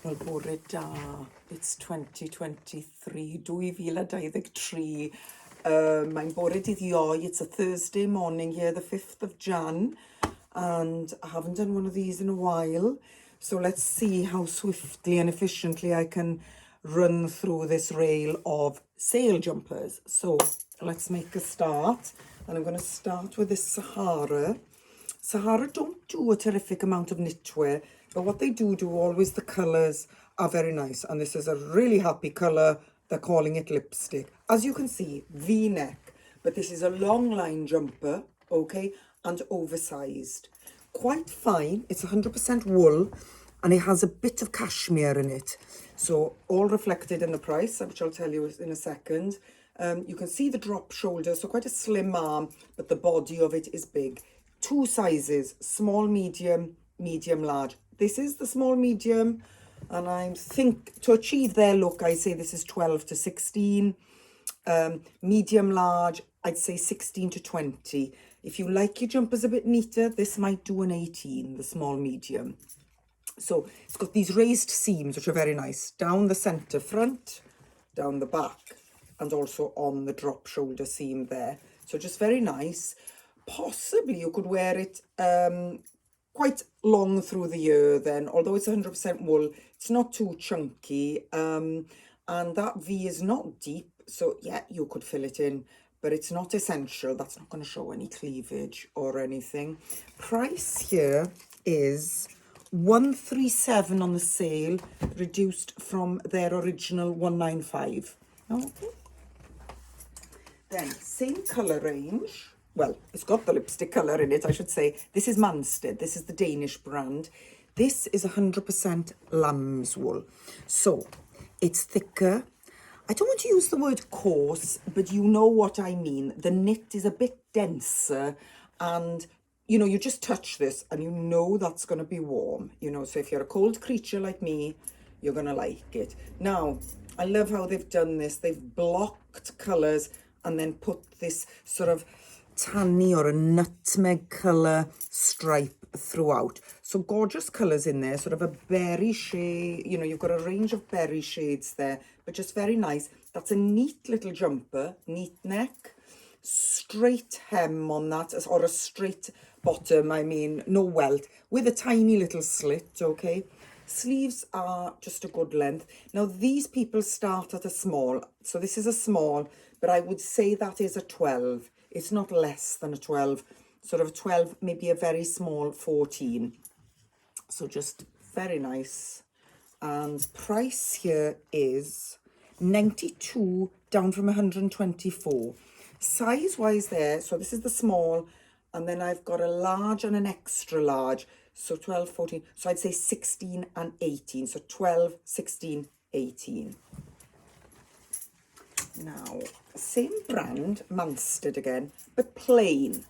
Wel, bore da. It's 2023, 2023. Mae'n bore dydd Iau. It's a Thursday morning here, the 5th of Jan. And I haven't done one of these in a while. So let's see how swiftly and efficiently I can run through this rail of sale jumpers. So let's make a start. And I'm going to start with this Sahara. Sahara don't do a terrific amount of knitwear, but what they do always, the colours are very nice. And this is a really happy colour. They're calling it lipstick. As you can see, V-neck, but this is a long line jumper, okay, and oversized. Quite fine. It's 100% wool, and it has a bit of cashmere in it. So all reflected in the price, which I'll tell you in a second. You can see the drop shoulder, so quite a slim arm, but the body of it is big. Two sizes, small, medium, medium, large. This is the small, medium, and I think to achieve their look, I say this is 12 to 16. Medium, large, I'd say 16 to 20. If you like your jumpers a bit neater, this might do an 18, the small, medium. So it's got these raised seams, which are very nice, down the centre front, down the back, and also on the drop shoulder seam there. So just very nice. Possibly you could wear it quite long through the year then, although it's 100% wool, it's not too chunky, and that V is not deep, so yeah, you could fill it in, but it's not essential. That's not going to show any cleavage or anything. Price here is 137 on the sale, reduced from their original 195. Okay. Then same colour range. Well, it's got the lipstick colour in it, I should say. This is Manstead. This is the Danish brand. This is 100% lamb's wool. So it's thicker. I don't want to use the word coarse, but you know what I mean. The knit is a bit denser, and you know, you just touch this and you know that's going to be warm, you know. So if you're a cold creature like me, you're going to like it. Now, I love how they've done this. They've blocked colours and then put this sort of tanny or a nutmeg colour stripe throughout. So gorgeous colours in there, sort of a berry shade, you know, you've got a range of berry shades there, but just very nice. That's a neat little jumper, neat neck, straight hem on that, or a straight bottom, I mean, no welt, with a tiny little slit, okay? Sleeves are just a good length. Now, these people start at a small, so this is a small, but I would say that is a 12. It's not less than a 12, sort of 12, maybe a very small 14. So just very nice. And price here is 92, down from 124. Size-wise there, so this is the small, and then I've got a large and an extra large, so 12, 14, so I'd say 16 and 18, so 12, 16, 18. Now, same brand, Manstead again, but plain.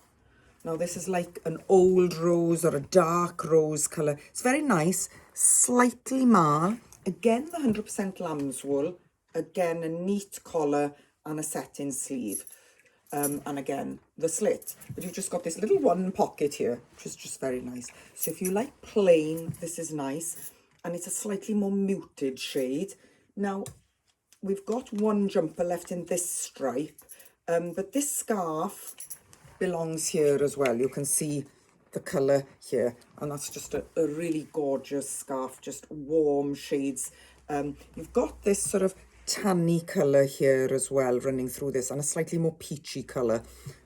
Now, this is like an old rose or a dark rose colour. It's very nice, slightly marl. Again, the 100% lamb's wool. Again, a neat collar and a satin sleeve. And again, the slit. But you've just got this little one pocket here, which is just very nice. So if you like plain, this is nice. And it's a slightly more muted shade. Now, we've got one jumper left in this stripe, but this scarf belongs here as well. You can see the colour here, and that's just a really gorgeous scarf, just warm shades. You've got this sort of tanny colour here as well running through this, and a slightly more peachy colour,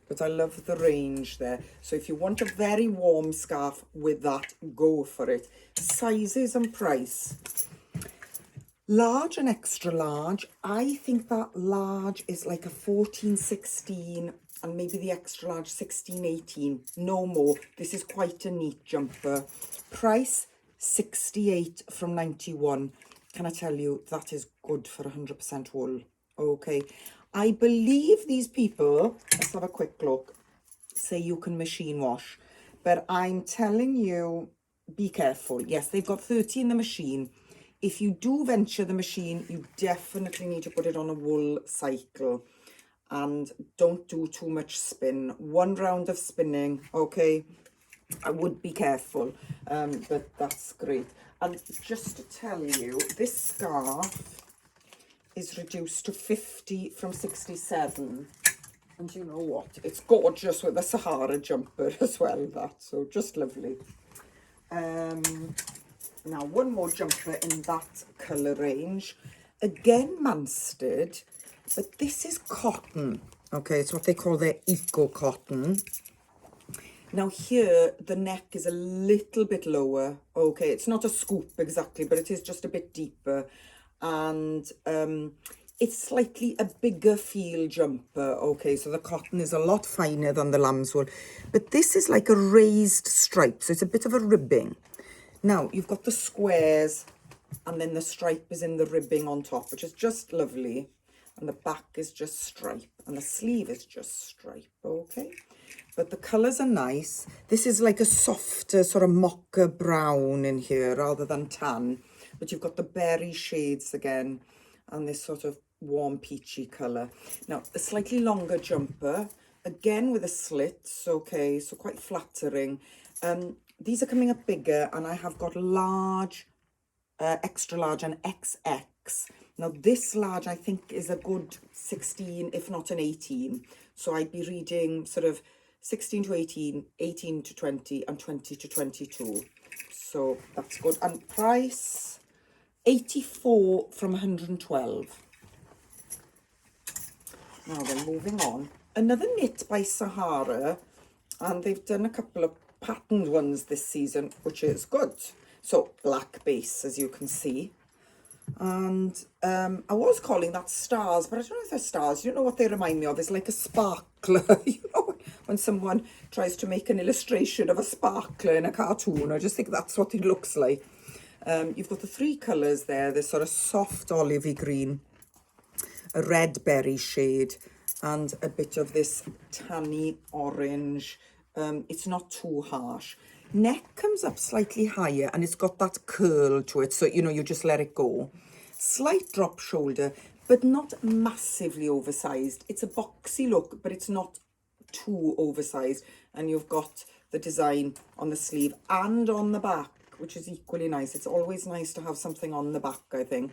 but I love the range there. So if you want a very warm scarf with that, go for it. Sizes and price. Large and extra large. I think that large is like a 14, 16, and maybe the extra large 16, 18. No more. This is quite a neat jumper. Price 68 from 91. Can I tell you, that is good for 100% wool. Okay. I believe these people, let's have a quick look, say you can machine wash. But I'm telling you, be careful. Yes, they've got 30 in the machine. If you do venture the machine, you definitely need to put it on a wool cycle. And don't do too much spin. One round of spinning, okay? I would be careful, but that's great. And just to tell you, this scarf is reduced to 50 from 67. And you know what? It's gorgeous with a Sahara jumper as well, that. So just lovely. Now, one more jumper in that colour range. Again, Manstead, but this is cotton. Okay, it's what they call their eco cotton. Now here, the neck is a little bit lower. Okay, it's not a scoop exactly, but it is just a bit deeper. And it's slightly a bigger feel jumper. Okay, so the cotton is a lot finer than the lambswool. But this is like a raised stripe, so it's a bit of a ribbing. Now, you've got the squares, and then the stripe is in the ribbing on top, which is just lovely. And the back is just stripe, and the sleeve is just stripe, okay? But the colours are nice. This is like a softer sort of mocha brown in here rather than tan. But you've got the berry shades again, and this sort of warm peachy colour. Now, a slightly longer jumper, again with a slits, okay, so quite flattering. These are coming up bigger, and I have got large, extra large and XX. Now this large I think is a good 16, if not an 18. So I'd be reading sort of 16 to 18, 18 to 20 and 20 to 22. So that's good. And price 84 from 112. Now then, moving on. Another knit by Sahara, and they've done a couple of patterned ones this season, which is good. So black base, as you can see. And I was calling that stars, but I don't know if they're stars. You don't know what they remind me of. It's like a sparkler. You know, when someone tries to make an illustration of a sparkler in a cartoon, I just think that's what it looks like. You've got the three colours there. This sort of soft olivey green, a red berry shade, and a bit of this tanny orange. It's not too harsh. Neck comes up slightly higher, and it's got that curl to it, so you know, you just let it go. Slight drop shoulder, but not massively oversized. It's a boxy look, but it's not too oversized. And you've got the design on the sleeve and on the back, which is equally nice. It's always nice to have something on the back, I think.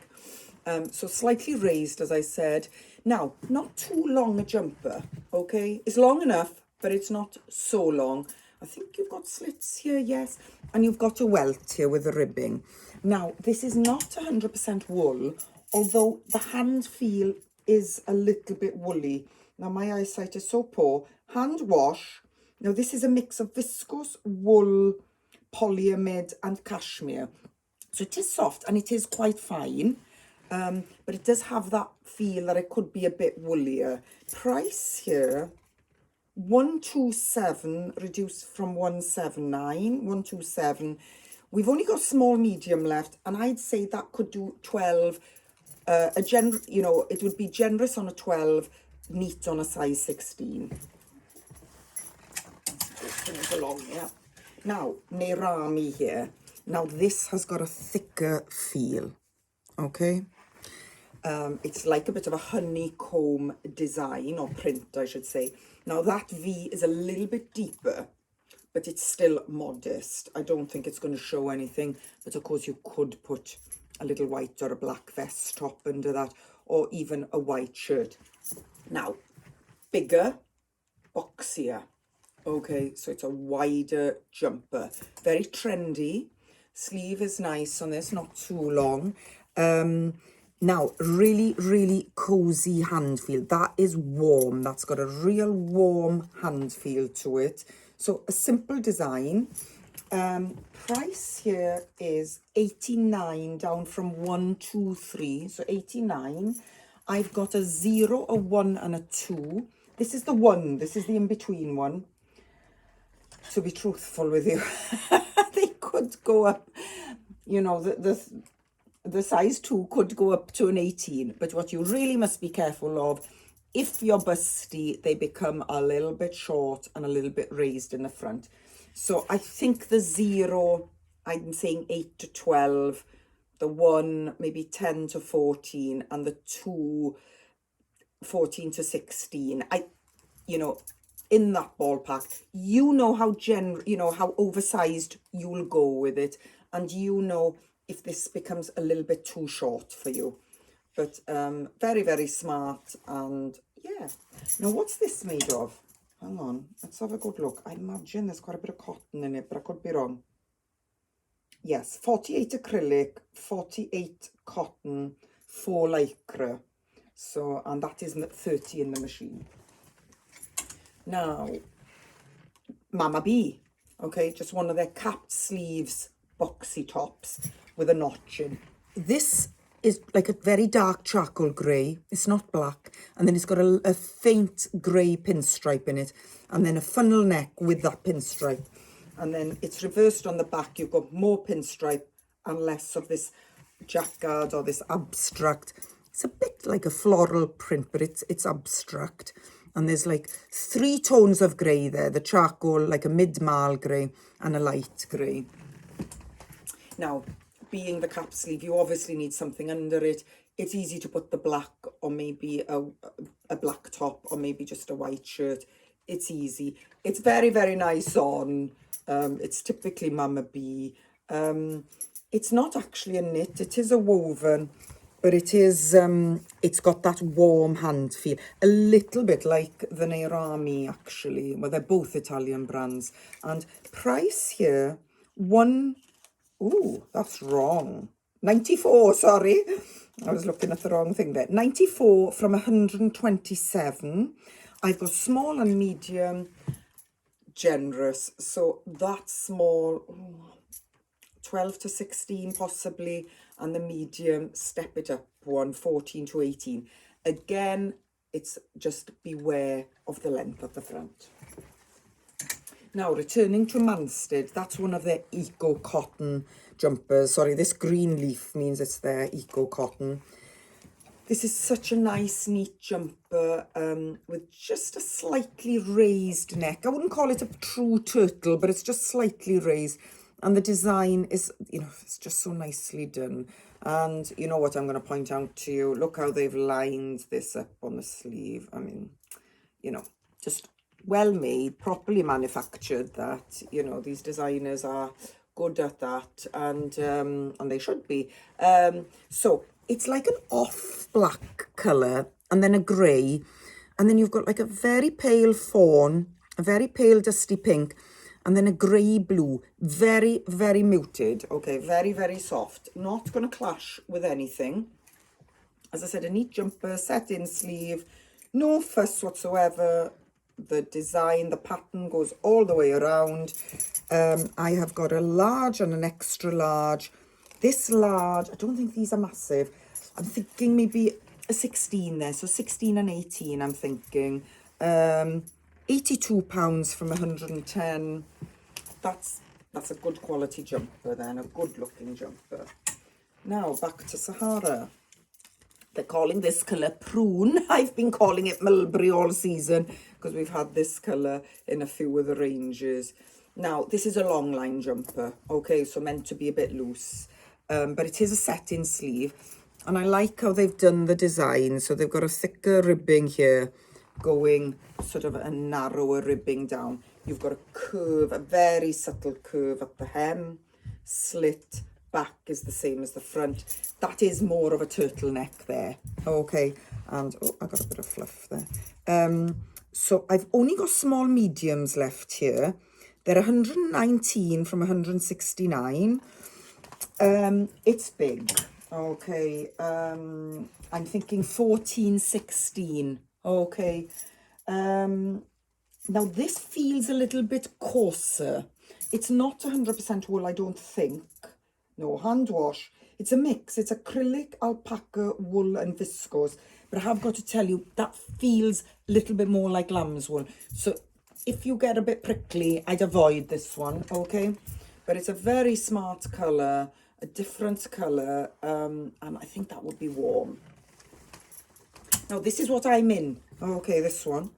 So slightly raised, as I said. Now, not too long a jumper, okay? It's long enough, but it's not so long. I think you've got slits here, yes. And you've got a welt here with the ribbing. Now, this is not 100% wool, although the hand feel is a little bit woolly. Now, my eyesight is so poor. Hand wash. Now, this is a mix of viscose, wool, polyamide and cashmere. So it is soft and it is quite fine. But it does have that feel that it could be a bit woollier. Price here, 127 reduced from 179, 127. We've only got small medium left, and I'd say that could do 12. You know, it would be generous on a 12, neat on a size 16. Things along, yeah. Now, Nerami here. Now, this has got a thicker feel, okay? It's like a bit of a honeycomb design, or print, I should say. Now, that V is a little bit deeper, but it's still modest. I don't think it's going to show anything, but of course you could put a little white or a black vest top under that, or even a white shirt. Now, bigger, boxier. Okay, so it's a wider jumper. Very trendy. Sleeve is nice on this, not too long. Now, really, really cozy hand feel. That is warm. That's got a real warm hand feel to it. So a simple design. Price here is 89 down from 123. So 89. I've got a 0, a 1 and a 2. This is the 1. This is the in-between one. To be truthful with you, they could go up, you know, the size 2 could go up to an 18, but what you really must be careful of, if you're busty, they become a little bit short and a little bit raised in the front. So I think the 0, I'm saying 8 to 12, the 1 maybe 10 to 14, and the 2 14 to 16. You know, in that ballpark, you know how how oversized you'll go with it, and you know if this becomes a little bit too short for you. But very, very smart. And yeah. Now, what's this made of? Hang on, let's have a good look. I imagine there's quite a bit of cotton in it, but I could be wrong. Yes, 48 acrylic, 48 cotton, 4 lycra. So, and that is 30 in the machine. Now, Mama B, okay, just one of their capped sleeves boxy tops with a notch in. This is like a very dark charcoal grey. It's not black. And then it's got a faint grey pinstripe in it. And then a funnel neck with that pinstripe. And then it's reversed on the back. You've got more pinstripe and less of this jacquard or this abstract. It's a bit like a floral print, but it's abstract. And there's like 3 tones of grey there. The charcoal, like a mid-marl grey and a light grey. Now, being the cap sleeve, you obviously need something under it. It's easy to put the black or maybe a black top or maybe just a white shirt. It's easy. It's very, very nice on. It's typically Mama B. It's not actually a knit. It is a woven, but it is. It's got that warm hand feel, a little bit like the Nairami actually. Well, they're both Italian brands. And price here, ooh, that's wrong. 94. Sorry, I was looking at the wrong thing there. 94 from 127. I've got small and medium. Generous, so that small, 12 to 16 possibly, and the medium, step it up 14 to 18. Again, it's just beware of the length at the front. Now, returning to Manstead, that's one of their eco cotton jumpers. Sorry, this green leaf means it's their eco cotton. This is such a nice, neat jumper with just a slightly raised neck. I wouldn't call it a true turtle, but it's just slightly raised. And the design is, you know, it's just so nicely done. And you know what I'm going to point out to you? Look how they've lined this up on the sleeve. I mean, you know, just well made, properly manufactured. That, you know, these designers are good at that, and they should be. So it's like an off black colour and then a grey, and then you've got like a very pale fawn, a very pale dusty pink, and then a grey blue. Very, very muted. Okay, very, very soft. Not going to clash with anything. As I said, a neat jumper, set in sleeve, no fuss whatsoever. The design, the pattern goes all the way around. I have got a large and an extra large. This large, I don't think these are massive. I'm thinking maybe a 16 there. So 16 and 18, I'm thinking. £82 from 110. That's a good quality jumper then, a good looking jumper. Now back to Sahara. They're calling this colour prune. I've been calling it mulberry all season because we've had this colour in a few of the ranges. Now, this is a long line jumper, okay, so meant to be a bit loose. But it is a set-in sleeve. And I like how they've done the design. So they've got a thicker ribbing here going sort of a narrower ribbing down. You've got a curve, a very subtle curve at the hem, slit. Back is the same as the front. That is more of a turtleneck there. Okay, and oh, I got a bit of fluff there. So I've only got small mediums left here. They're 119 from 169. It's big. Okay, I'm thinking 14, 16. Okay. Now this feels a little bit coarser. It's not 100% wool, I don't think. No, hand wash. It's a mix. It's acrylic, alpaca, wool and viscose. But I have got to tell you, that feels a little bit more like lamb's wool. So if you get a bit prickly, I'd avoid this one, okay? But it's a very smart colour, a different colour, and I think that would be warm. Now, this is what I'm in. Okay, this one.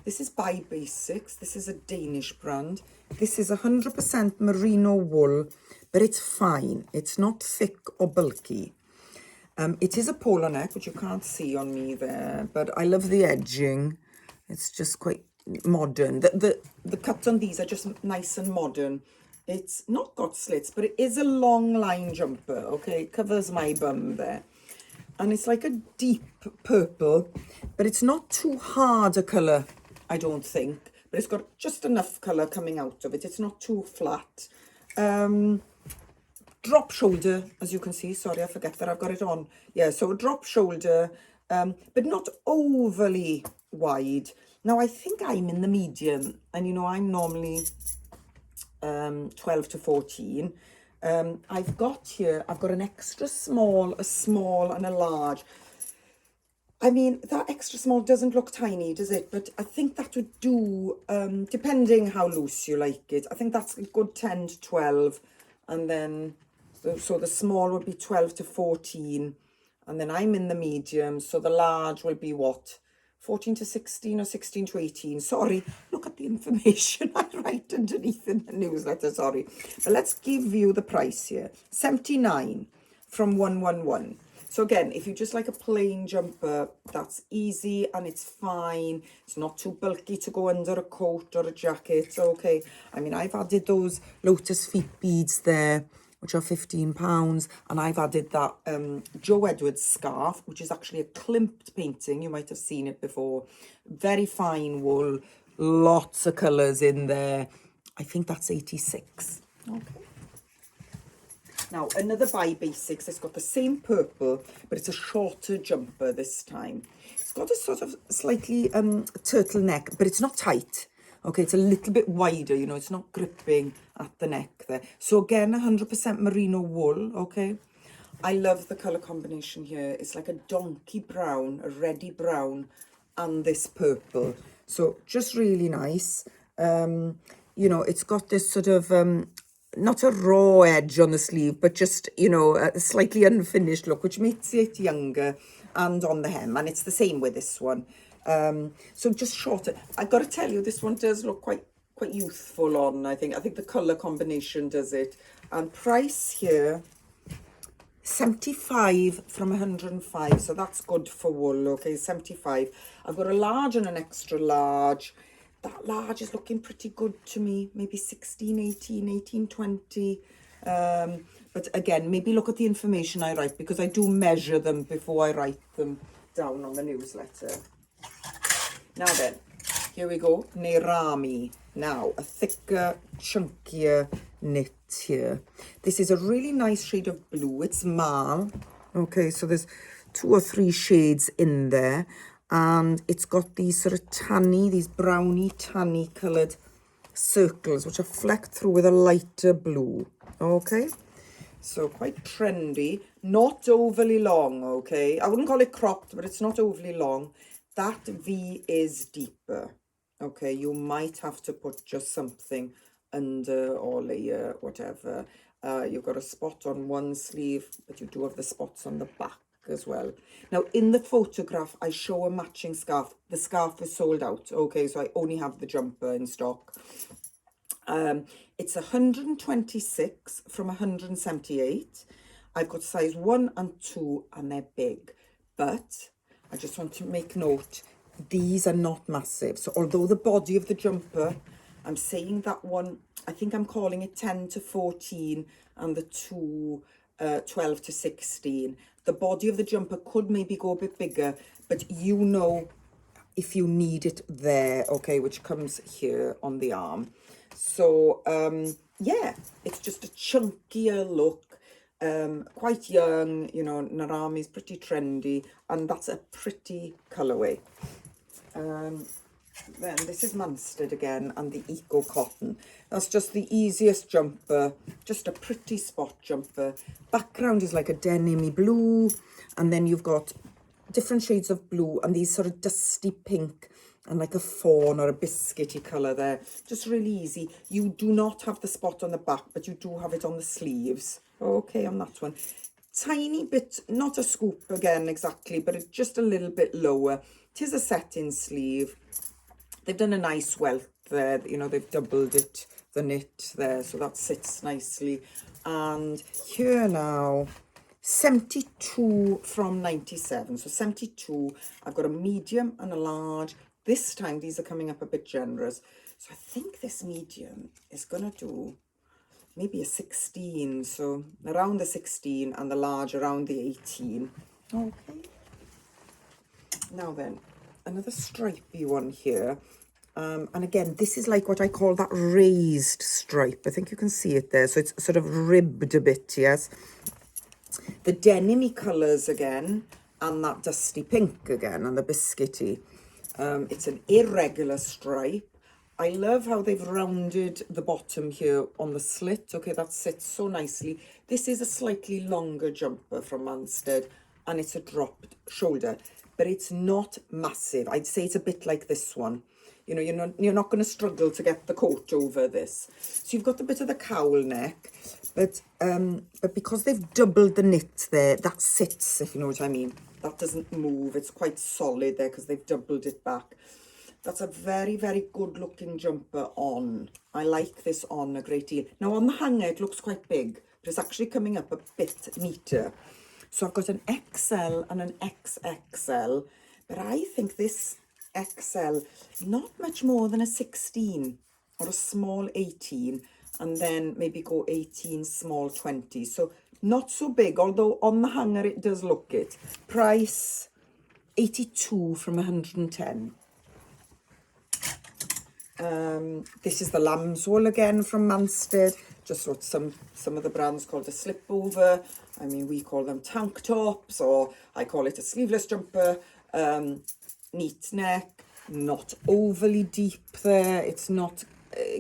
This is by Basics. This is a Danish brand. This is 100% merino wool, but it's fine. It's not thick or bulky. It is a polo neck, which you can't see on me there, but I love the edging. It's just quite modern. The cuts on these are just nice and modern. It's not got slits, but it is a long line jumper, okay? It covers my bum there. And it's like a deep purple, but it's not too hard a colour, I don't think. But it's got just enough colour coming out of it. It's not too flat. Drop shoulder, as you can see. Sorry, I forget that I've got it on. Yeah, so a drop shoulder, but not overly wide. Now, I think I'm in the medium, and you know, I'm normally 12 to 14. I've got an extra small, a small and a large. I mean, that extra small doesn't look tiny, does it? But I think that would do, depending how loose you like it. I think that's a good 10 to 12. And then, so the small would be 12 to 14. And then I'm in the medium, so the large will be what? 14 to 16 or 16 to 18. Sorry, look at the information I write underneath in the newsletter, sorry. But let's give you the price here. 79 from 111. So again, if you just like a plain jumper, that's easy and it's fine. It's not too bulky to go under a coat or a jacket. Okay. I mean, I've added those lotus feet beads there, which are £15. And I've added that Joe Edwards scarf, which is actually a Klimt painting. You might have seen it before. Very fine wool, lots of colours in there. I think that's 86. Okay. Now, another Buy Basics, it's got the same purple, but it's a shorter jumper this time. It's got a sort of slightly turtleneck, but it's not tight. Okay, it's a little bit wider, you know, it's not gripping at the neck there. So again, 100% merino wool, okay. I love the colour combination here. It's like a donkey brown, a reddy brown, and this purple. So just really nice. You know, it's got this sort of... not a raw edge on the sleeve, but just, you know, a slightly unfinished look, which makes it younger, and on the hem. And it's the same with this one. So just shorter. I've got to tell you, this one does look quite youthful on, I think. I think the colour combination does it. And price here, 75 from 105. So that's good for wool, okay, 75. I've got a large and an extra large. That large is looking pretty good to me, maybe 16, 18, 18, 20. But again, maybe look at the information I write, because I do measure them before I write them down on the newsletter. Now then, here we go, Nerami. Now, a thicker, chunkier knit here. This is a really nice shade of blue. It's marl. Okay, so there's 2 or 3 shades in there. And it's got these sort of tanny, these browny, tanny coloured circles, which are flecked through with a lighter blue. Okay, so quite trendy, not overly long, okay. I wouldn't call it cropped, but it's not overly long. That V is deeper, okay. You might have to put just something under or layer, whatever. You've got a spot on one sleeve, but you do have the spots on the back as well. Now, in the photograph, I show a matching scarf. The scarf is sold out, okay, so I only have the jumper in stock. It's 126 from 178. I've got size 1 and 2, and they're big. But I just want to make note, these are not massive. So although the body of the jumper, I'm saying that one, I think I'm calling it 10 to 14, and the 2, 12 to 16. The body of the jumper could maybe go a bit bigger, but you know if you need it there, okay, which comes here on the arm. So, yeah, it's just a chunkier look, quite young, you know, Narami is pretty trendy, and that's a pretty colourway. Then this is Munstead again, and the Eco Cotton. That's just the easiest jumper, just a pretty spot jumper. Background is like a denim-y blue, and then you've got different shades of blue and these sort of dusty pink and like a fawn or a biscuity colour there. Just really easy. You do not have the spot on the back, but you do have it on the sleeves. Okay, on that one. Tiny bit, not a scoop again exactly, but it's just a little bit lower. It is a set-in sleeve. They've done a nice welt there, you know, they've doubled it, the knit there, so that sits nicely. And here now, 72 from 97, so 72. I've got a medium and a large. This time, these are coming up a bit generous. So I think this medium is going to do maybe a 16, so around the 16 and the large around the 18. Okay. Now then, another stripy one here. And again, this is like what I call that raised stripe. I think you can see it there. So it's sort of ribbed a bit, yes. The denim-y colours again, and that dusty pink again, and the biscuity. It's an irregular stripe. I love how they've rounded the bottom here on the slit. Okay, that sits so nicely. This is a slightly longer jumper from Manstead, and it's a dropped shoulder, but it's not massive. I'd say it's a bit like this one. You know, you're not going to struggle to get the coat over this. So you've got a bit of the cowl neck, but because they've doubled the knit there, that sits, if you know what I mean. That doesn't move. It's quite solid there because they've doubled it back. That's a very, very good looking jumper on. I like this on a great deal. Now on the hanger, it looks quite big, but it's actually coming up a bit neater. So I've got an XL and an XXL, but I think this XL, not much more than a 16 or a small 18, and then maybe go 18, small 20. So not so big, although on the hanger it does look it. Price 82 from 110. This is the lamb's wool again from Manstead. Just what some of the brands called a slip over. I mean, we call them tank tops, or I call it a sleeveless jumper. Neat neck, not overly deep there. It's not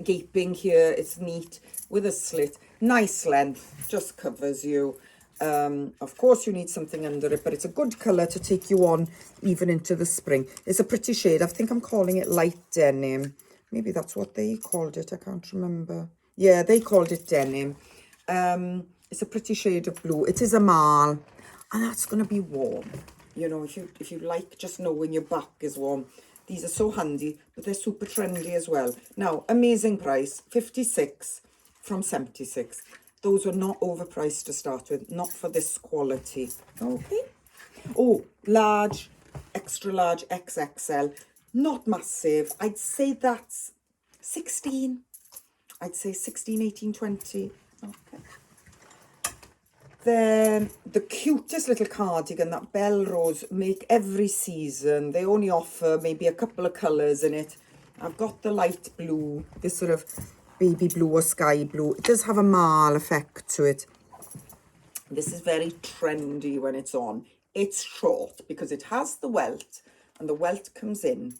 gaping here. It's neat with a slit. Nice length, just covers you. Of course you need something under it, but it's a good colour to take you on even into the spring. It's a pretty shade. I think I'm calling it light denim. Maybe that's what they called it. I can't remember. Yeah, they called it denim. It's a pretty shade of blue. It is a marl, and that's going to be warm. You know, if you like just knowing your back is warm. These are so handy, but they're super trendy as well. Now, amazing price, 56 from 76. Those were not overpriced to start with, not for this quality. Okay. Oh, large, extra large, XXL. Not massive. I'd say that's 16. I'd say 16, 18, 20. Okay. Then the cutest little cardigan that Belrose make every season. They only offer maybe a couple of colours in it. I've got the light blue, this sort of baby blue or sky blue. It does have a marl effect to it. This is very trendy when it's on. It's short because it has the welt, and the welt comes in.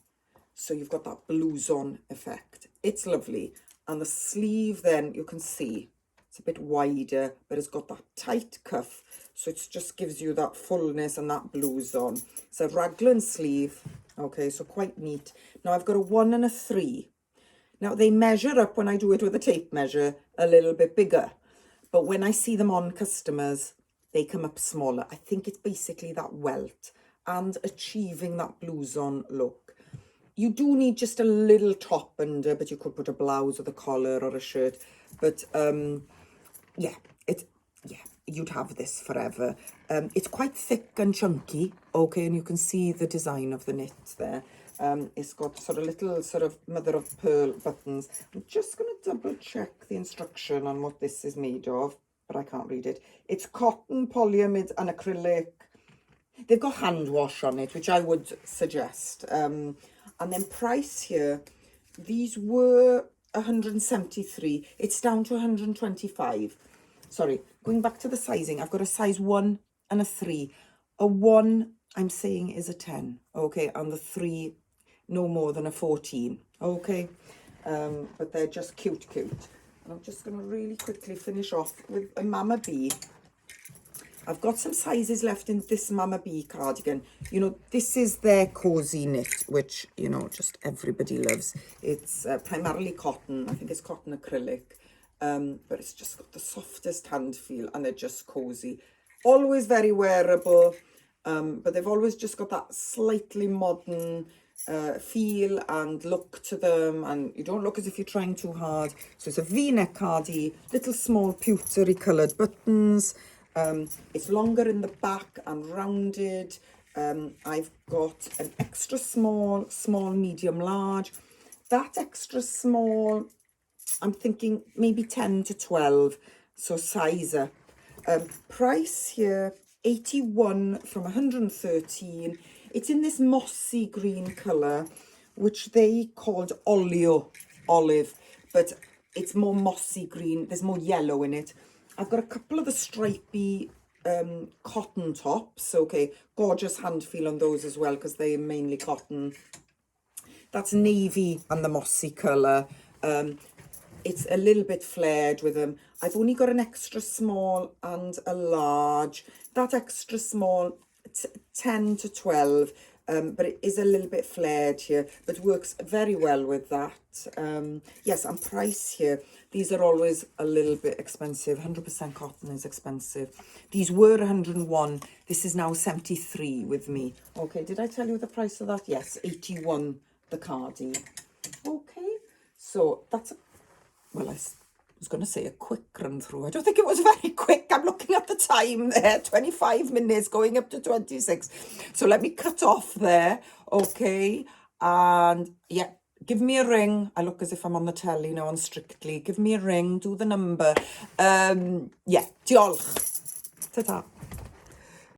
So you've got that blouson effect. It's lovely. And the sleeve then, you can see, it's a bit wider, but it's got that tight cuff. So it just gives you that fullness and that blouson. It's a raglan sleeve. Okay, so quite neat. Now I've got a 1 and a 3. Now they measure up when I do it with a tape measure a little bit bigger. But when I see them on customers, they come up smaller. I think it's basically that welt and achieving that blouson look. You do need just a little top under, but you could put a blouse with a collar or a shirt. But yeah, you'd have this forever. It's quite thick and chunky, okay, and you can see the design of the knit there. It's got sort of little sort of mother of pearl buttons. I'm just going to double check the instruction on what this is made of, but I can't read it. It's cotton, polyamide and acrylic. They've got hand wash on it, which I would suggest. And then price here, these were 173. It's down to 125. Sorry, going back to the sizing, I've got a size 1 and a 3. A 1, I'm saying, is a 10, okay? And the 3, no more than a 14, okay? But they're just cute. And I'm just going to really quickly finish off with a Mama B. I've got some sizes left in this Mama B cardigan. You know, this is their cozy knit, which, you know, just everybody loves. It's primarily cotton. I think it's cotton acrylic. But it's just got the softest hand feel, and they're just cozy. Always very wearable, but they've always just got that slightly modern feel and look to them, and you don't look as if you're trying too hard. So it's a V-neck cardi, little small pewtery coloured buttons. It's longer in the back and rounded. I've got an extra small, medium, large. That extra small I'm thinking maybe 10 to 12, so size up. Price here, 81 from 113. It's in this mossy green colour, which they called olive, but it's more mossy green. There's more yellow in it. I've got a couple of the stripy cotton tops. Okay, gorgeous hand feel on those as well, because they're mainly cotton. That's navy and the mossy colour. It's a little bit flared with them. I've only got an extra small and a large. That extra small, 10 to 12, but it is a little bit flared here, but works very well with that. Yes, and price here, these are always a little bit expensive. 100% cotton is expensive. These were 101. This is now 73 with me. Okay, did I tell you the price of that? Yes, 81, the cardi. Okay, so that's a, well, I was going to say a quick run through. I don't think it was very quick. I'm looking at the time there, 25 minutes going up to 26. So let me cut off there, okay? And yeah, give me a ring. I look as if I'm on the telly now on Strictly. Give me a ring, do the number. Yeah, diolch. Ta-ta.